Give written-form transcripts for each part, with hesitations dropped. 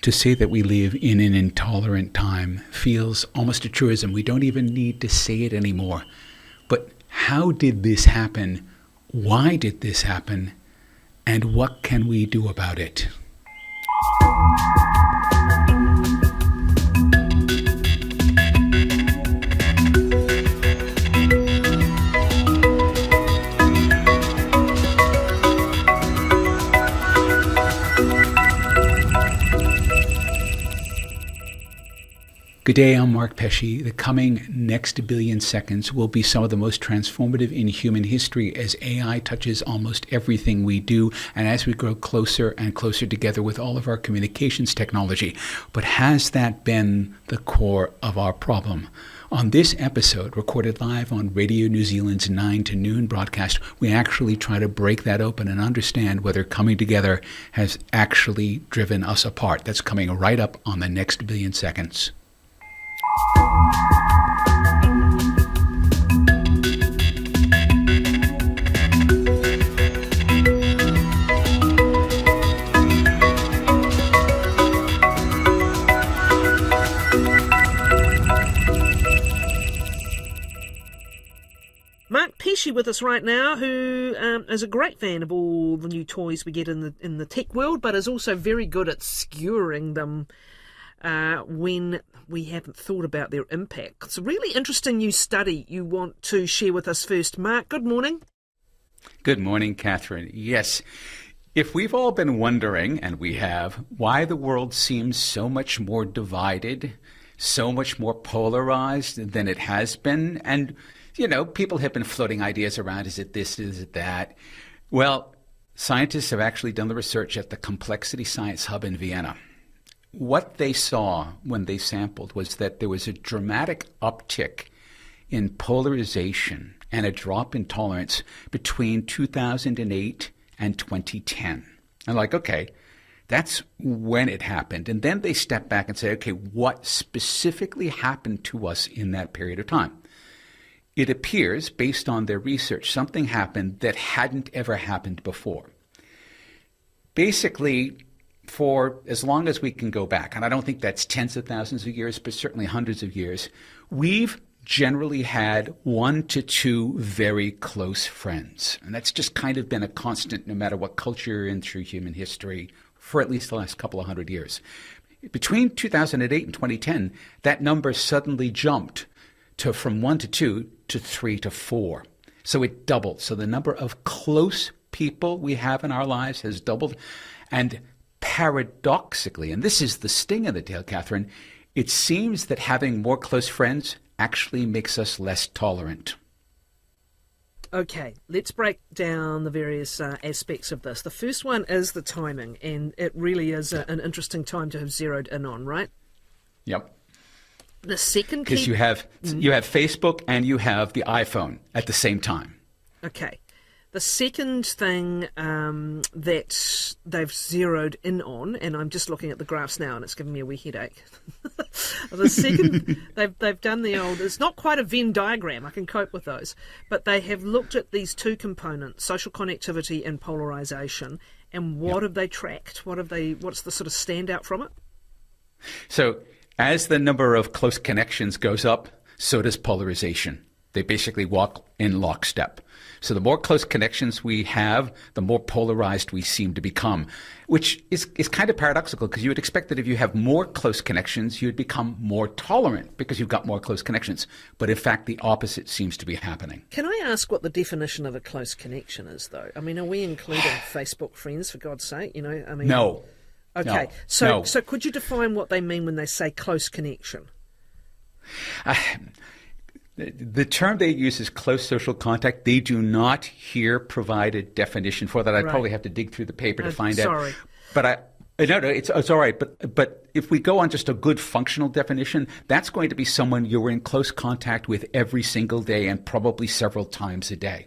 To say that we live in an intolerant time feels almost a truism. We don't even need to say it anymore. But how did this happen? Why did this happen? And what can we do about it? Good day, I'm Mark Pesce. The coming next billion seconds will be some of the most transformative in human history as AI touches almost everything we do and as we grow closer and closer together with all of our communications technology. But has that been the core of our problem? On this episode, recorded live on Radio New Zealand's 9 to Noon broadcast, we actually try to break that open and understand whether coming together has actually driven us apart. That's coming right up on the next billion seconds. Mark Pesce with us right now, who is a great fan of all the new toys we get in the tech world, but is also very good at skewering them when we haven't thought about their impact. It's a really interesting new study you want to share with us first. Mark, good morning. Good morning, Catherine. Yes, if we've all been wondering, and we have, why the world seems so much more divided, so much more polarized than it has been, and, you know, people have been floating ideas around, is it this, is it that? Well, scientists have actually done the research at the Complexity Science Hub in Vienna. What they saw when they sampled was that there was a dramatic uptick in polarization and a drop in tolerance between 2008 and 2010. And like, okay, that's when it happened. And then they step back and say, okay, what specifically happened to us in that period of time? It appears, based on their research, something happened that hadn't ever happened before. Basically, for as long as we can go back, and I don't think that's tens of thousands of years, but certainly hundreds of years, we've generally had 1 to 2 very close friends. And that's just kind of been a constant no matter what culture you're in through human history for at least the last couple of hundred years. Between 2008 and 2010, that number suddenly jumped from 1 to 2 to 3 to 4. So it doubled. So the number of close people we have in our lives has doubled. And paradoxically, and this is the sting of the tale, Catherine, it seems that having more close friends actually makes us less tolerant. Okay, let's break down the various aspects of this. The first one is the timing, and it really is an interesting time to have zeroed in on, right? Yep. The second because you have Facebook and you have the iPhone at the same time. Okay. The second thing that they've zeroed in on, and I'm just looking at the graphs now and it's giving me a wee headache. The second, they've done the old, it's not quite a Venn diagram, I can cope with those, but they have looked at these two components, social connectivity and polarization, and what have they tracked? What's the sort of standout from it? So as the number of close connections goes up, so does polarization. They basically walk in lockstep. So the more close connections we have, the more polarized we seem to become, which is kind of paradoxical because you would expect that if you have more close connections, you'd become more tolerant because you've got more close connections. But in fact, the opposite seems to be happening. Can I ask what the definition of a close connection is, though? I mean, are we including Facebook friends, for God's sake? You know, I mean, no. Okay, no. So could you define what they mean when they say close connection? The term they use is close social contact. They do not here provide a definition for that. I'd probably have to dig through the paper to find out. But it's all right. But if we go on just a good functional definition, that's going to be someone you're in close contact with every single day and probably several times a day.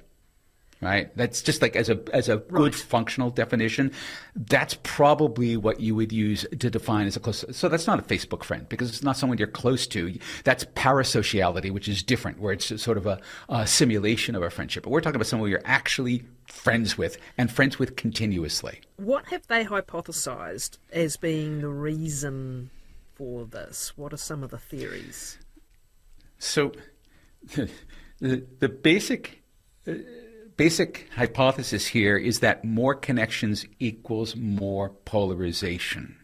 right? That's just like as a good Right. functional definition, that's probably what you would use to define as a close. So that's not a Facebook friend because it's not someone you're close to. That's parasociality, which is different, where it's sort of a simulation of a friendship. But we're talking about someone you're actually friends with and friends with continuously. What have they hypothesized as being the reason for this? What are some of the theories? So the basic hypothesis here is that more connections equals more polarization.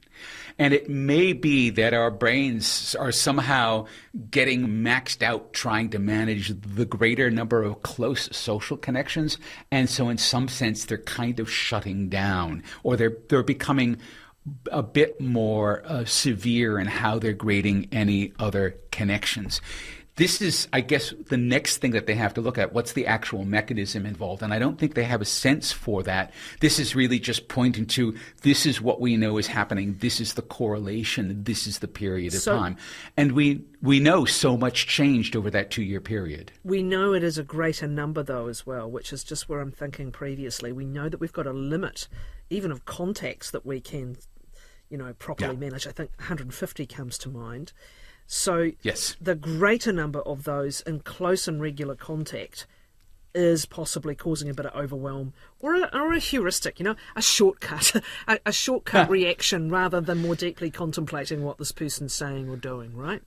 And it may be that our brains are somehow getting maxed out trying to manage the greater number of close social connections. And so in some sense, they're kind of shutting down, or they're becoming a bit more severe in how they're grading any other connections. This is, I guess, the next thing that they have to look at. What's the actual mechanism involved? And I don't think they have a sense for that. This is really just pointing to, this is what we know is happening. This is the correlation. This is the period of time. And we know so much changed over that 2-year period. We know it is a greater number, though, as well, which is just where I'm thinking previously. We know that we've got a limit, even of contacts that we can, properly manage. I think 150 comes to mind. So yes, the greater number of those in close and regular contact is possibly causing a bit of overwhelm or a heuristic, a shortcut, a shortcut reaction rather than more deeply contemplating what this person's saying or doing, right?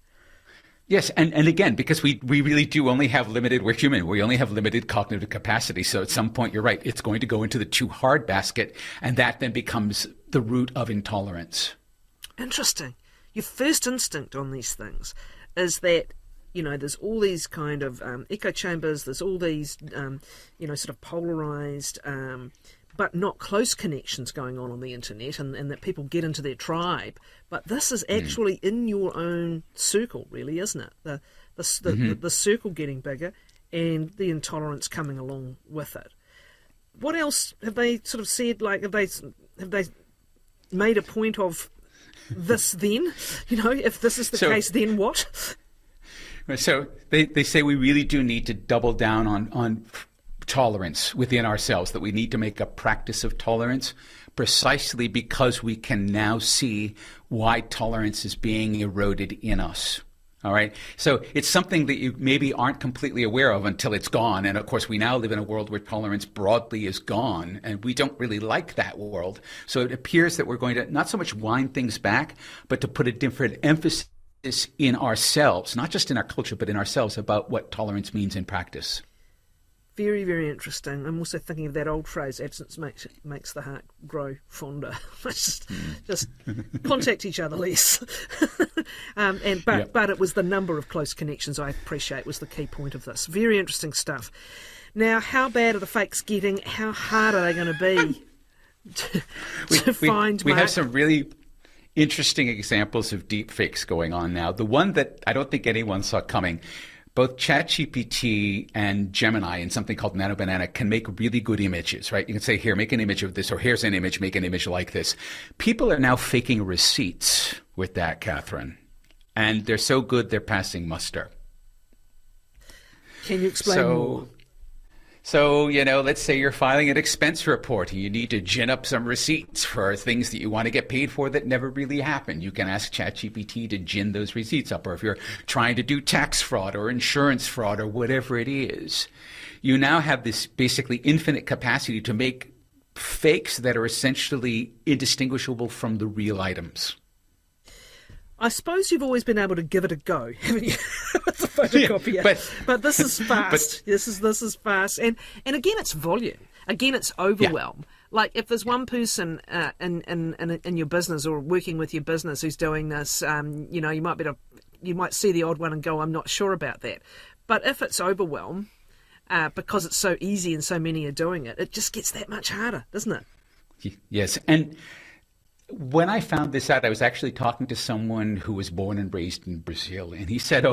Yes, and again, because we really do only have limited, we're human, we only have limited cognitive capacity. So at some point, you're right, it's going to go into the too hard basket, and that then becomes the root of intolerance. Interesting. Your first instinct on these things is that, there's all these kind of echo chambers, there's all these, sort of polarized, but not close connections going on the internet, and that people get into their tribe. But this is actually in your own circle, really, isn't it? The circle getting bigger and the intolerance coming along with it. What else have they sort of said? Like, have they made a point of this then? If this is the case, then what? So they say we really do need to double down on tolerance within ourselves, that we need to make a practice of tolerance precisely because we can now see why tolerance is being eroded in us. All right. So it's something that you maybe aren't completely aware of until it's gone. And of course, we now live in a world where tolerance broadly is gone, and we don't really like that world. So it appears that we're going to not so much wind things back, but to put a different emphasis in ourselves, not just in our culture, but in ourselves about what tolerance means in practice. Very, very interesting. I'm also thinking of that old phrase, absence makes the heart grow fonder. just contact each other less. But it was the number of close connections, I appreciate, was the key point of this. Very interesting stuff. Now, how bad are the fakes getting? How hard are they going to be to find? We have some really interesting examples of deep fakes going on now. The one that I don't think anyone saw coming, both ChatGPT and Gemini in something called Nano Banana can make really good images, right? You can say, here, make an image of this, or here's an image, make an image like this. People are now faking receipts with that, Catherine. And they're so good, they're passing muster. Can you explain more? So, let's say you're filing an expense report and you need to gin up some receipts for things that you want to get paid for that never really happened. You can ask ChatGPT to gin those receipts up. Or if you're trying to do tax fraud or insurance fraud or whatever it is, you now have this basically infinite capacity to make fakes that are essentially indistinguishable from the real items. I suppose you've always been able to give it a go, haven't you? With the photocopier. Yeah, but this is fast. This is fast. And again, it's volume. Again, it's overwhelm. Yeah. Like if there's one person in your business or working with your business who's doing this, you might see the odd one and go, I'm not sure about that. But if it's overwhelm, because it's so easy and so many are doing it, it just gets that much harder, doesn't it? Yes. And when I found this out, I was actually talking to someone who was born and raised in Brazil, and he said,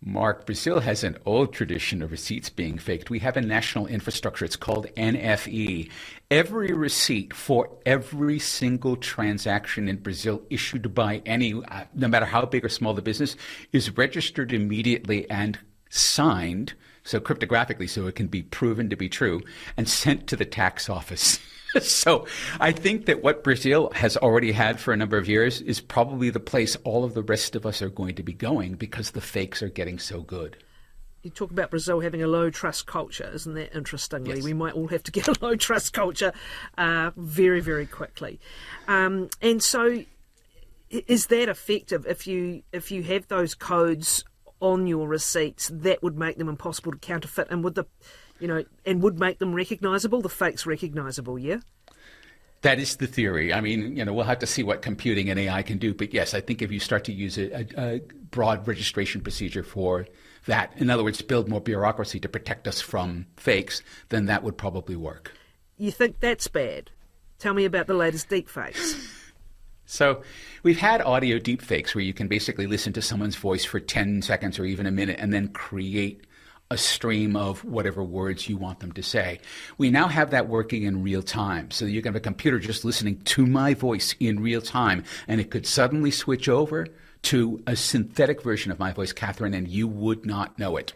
Mark, Brazil has an old tradition of receipts being faked. We have a national infrastructure. It's called NFE. Every receipt for every single transaction in Brazil issued by any, no matter how big or small the business, is registered immediately and signed, so cryptographically, so it can be proven to be true, and sent to the tax office. So I think that what Brazil has already had for a number of years is probably the place all of the rest of us are going to be going, because the fakes are getting so good. You talk about Brazil having a low trust culture, isn't that interestingly? Yes. We might all have to get a low trust culture very, very quickly. And so is that effective? If you have those codes on your receipts, that would make them impossible to counterfeit, and would make them recognisable, the fakes recognisable, yeah? That is the theory. I mean, we'll have to see what computing and AI can do. But yes, I think if you start to use a broad registration procedure for that, in other words, build more bureaucracy to protect us from fakes, then that would probably work. You think that's bad? Tell me about the latest deepfakes. So we've had audio deepfakes where you can basically listen to someone's voice for 10 seconds or even a minute and then create a stream of whatever words you want them to say. We now have that working in real time. So you can have a computer just listening to my voice in real time, and it could suddenly switch over to a synthetic version of my voice, Catherine, and you would not know it.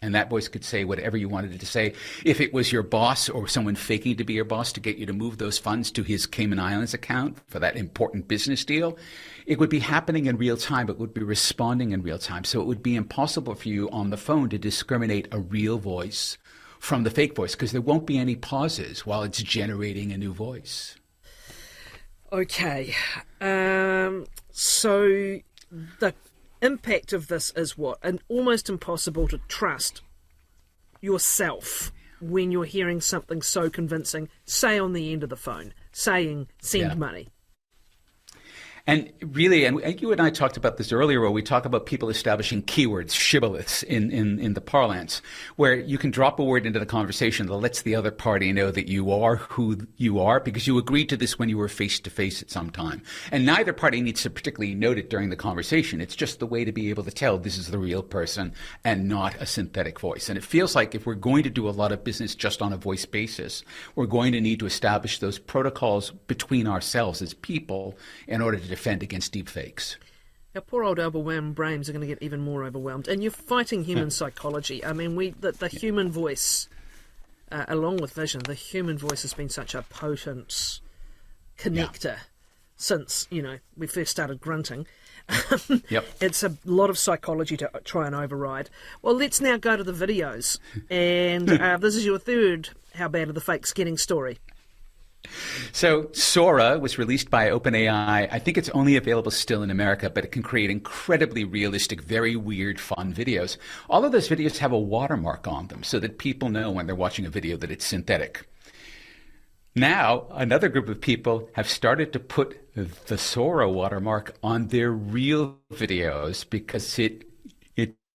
And that voice could say whatever you wanted it to say. If it was your boss or someone faking to be your boss to get you to move those funds to his Cayman Islands account for that important business deal, it would be happening in real time. It would be responding in real time. So it would be impossible for you on the phone to discriminate a real voice from the fake voice, because there won't be any pauses while it's generating a new voice. Okay. So the impact of this is what? And almost impossible to trust yourself when you're hearing something so convincing, say on the end of the phone, saying send money. And really, and you and I talked about this earlier, where we talk about people establishing keywords, shibboleths in the parlance, where you can drop a word into the conversation that lets the other party know that you are who you are, because you agreed to this when you were face-to-face at some time. And neither party needs to particularly note it during the conversation. It's just the way to be able to tell this is the real person and not a synthetic voice. And it feels like if we're going to do a lot of business just on a voice basis, we're going to need to establish those protocols between ourselves as people in order to defend against deepfakes. Our poor old overwhelmed brains are going to get even more overwhelmed. And you're fighting human psychology. I mean, the human voice, along with vision, the human voice has been such a potent connector since, we first started grunting. It's a lot of psychology to try and override. Well, let's now go to the videos. And this is your third How Bad Are the Fakes Getting story. So Sora was released by OpenAI. I think it's only available still in America, but it can create incredibly realistic, very weird, fun videos. All of those videos have a watermark on them so that people know when they're watching a video that it's synthetic. Now, another group of people have started to put the Sora watermark on their real videos because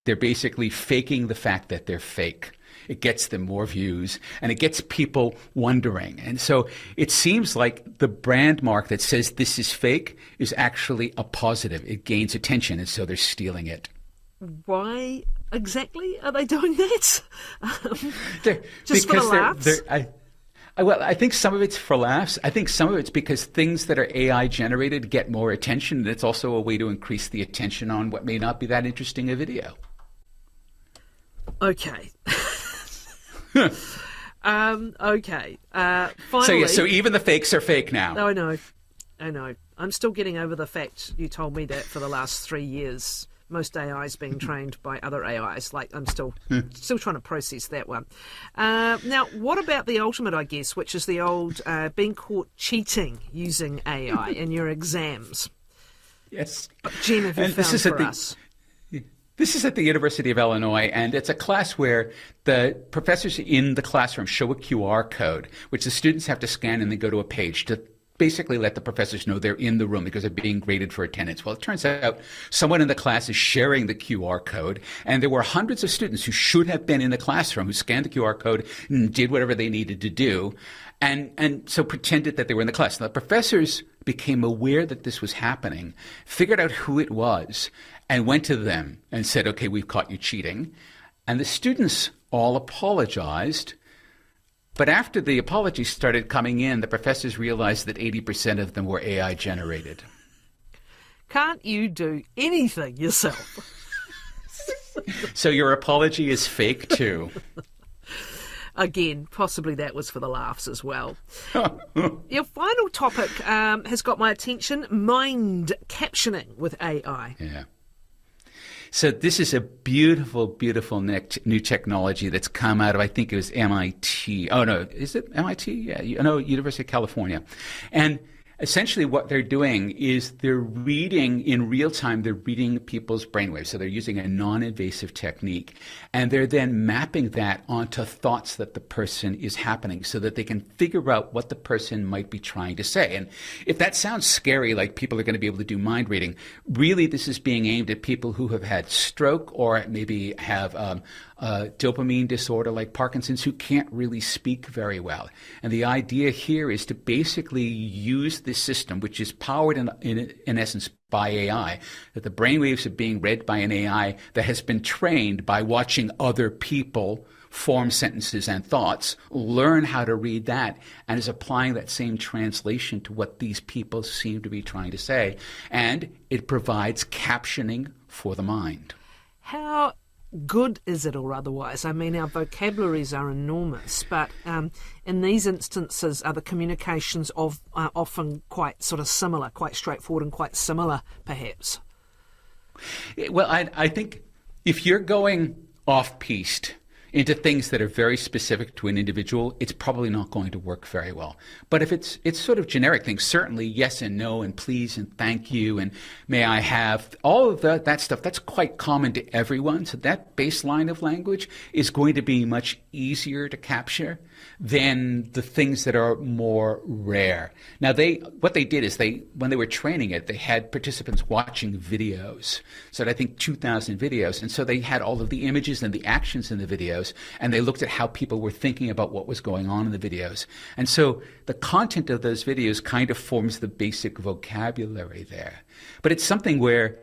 they're basically faking the fact that they're fake. It gets them more views, and it gets people wondering. And so it seems like the brand mark that says this is fake is actually a positive. It gains attention, and so they're stealing it. Why exactly are they doing that? Just for the laughs? Well, I think some of it's for laughs. I think some of it's because things that are AI generated get more attention, and it's also a way to increase the attention on what may not be that interesting a video. Okay. Okay. Finally. So even the fakes are fake now. I know. I'm still getting over the fact you told me that for the last 3 years. Most AIs being trained by other AIs. Like, I'm still trying to process that one. Now, what about the ultimate, I guess, which is the old being caught cheating using AI in your exams? Yes. Jen, have you found for us? This is at the University of Illinois, and it's a class where the professors in the classroom show a QR code, which the students have to scan and then go to a page to basically let the professors know they're in the room because they're being graded for attendance. Well, it turns out someone in the class is sharing the QR code, and there were hundreds of students who should have been in the classroom who scanned the QR code and did whatever they needed to do, and so pretended that they were in the class. Now, the professors became aware that this was happening, figured out who it was, and went to them and said, okay, we've caught you cheating. And the students all apologized. But after the apologies started coming in, the professors realized that 80% of them were AI generated. Can't you do anything yourself? So your apology is fake too. Again, possibly that was for the laughs as well. Your final topic has got my attention: mind captioning with AI. Yeah. So this is a beautiful, beautiful new technology that's come out of, I think it was MIT. Oh, no, is it MIT? Yeah, University of California. And essentially what they're doing is they're reading in real time, they're reading people's brainwaves. So they're using a non-invasive technique, and they're then mapping that onto thoughts that the person is happening so that they can figure out what the person might be trying to say. And if that sounds scary, like people are going to be able to do mind reading, really this is being aimed at people who have had stroke or maybe have dopamine disorder like Parkinson's, who can't really speak very well. And the idea here is to basically use this system, which is powered in essence by AI, that the brainwaves are being read by an AI that has been trained by watching other people form sentences and thoughts, learn how to read that, and is applying that same translation to what these people seem to be trying to say. And it provides captioning for the mind. How good is it or otherwise? I mean, our vocabularies are enormous, but in these instances, are the communications often quite sort of similar, quite straightforward and quite similar, perhaps? Well, I think if you're going off-piste into things that are very specific to an individual, it's probably not going to work very well. But if it's sort of generic things, certainly yes and no and please and thank you and may I have, all of that stuff, that's quite common to everyone. So that baseline of language is going to be much easier to capture than the things that are more rare. Now, what they did is when they were training it, they had participants watching videos. So I think 2,000 videos. And so they had all of the images and the actions in the videos, and they looked at how people were thinking about what was going on in the videos. And so the content of those videos kind of forms the basic vocabulary there. But it's something where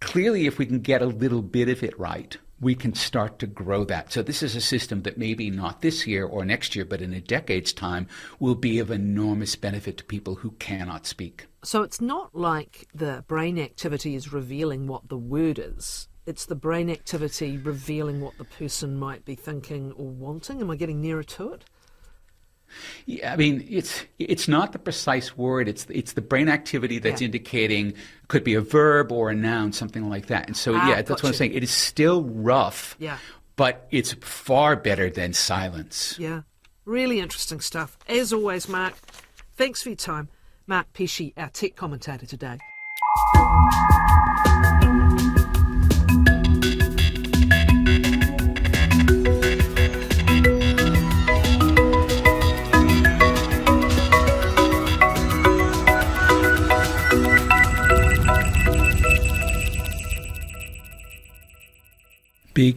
clearly if we can get a little bit of it right, we can start to grow that. So this is a system that maybe not this year or next year, but in a decade's time will be of enormous benefit to people who cannot speak. So it's not like the brain activity is revealing what the word is. It's the brain activity revealing what the person might be thinking or wanting. Am I getting nearer to it? Yeah, I mean, it's not the precise word. It's the brain activity that's indicating, could be a verb or a noun, something like that. And so, that's what I'm saying. It is still rough, but it's far better than silence. Yeah, really interesting stuff. As always, Mark, thanks for your time. Mark Pesce, our tech commentator today.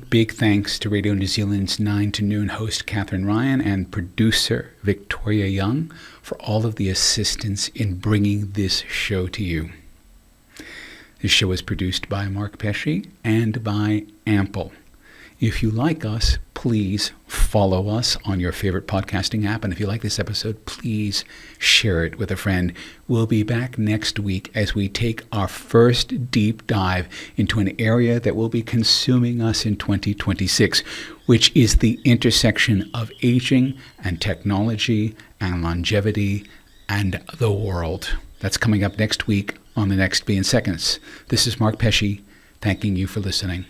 Big thanks to Radio New Zealand's 9 to Noon host Catherine Ryan and producer Victoria Young for all of the assistance in bringing this show to you. This show is produced by Mark Pesce and by Ample. If you like us, please follow us on your favorite podcasting app. And if you like this episode, please share it with a friend. We'll be back next week as we take our first deep dive into an area that will be consuming us in 2026, which is the intersection of aging and technology and longevity and the world. That's coming up next week on The Next Be in Seconds. This is Mark Pesce, thanking you for listening.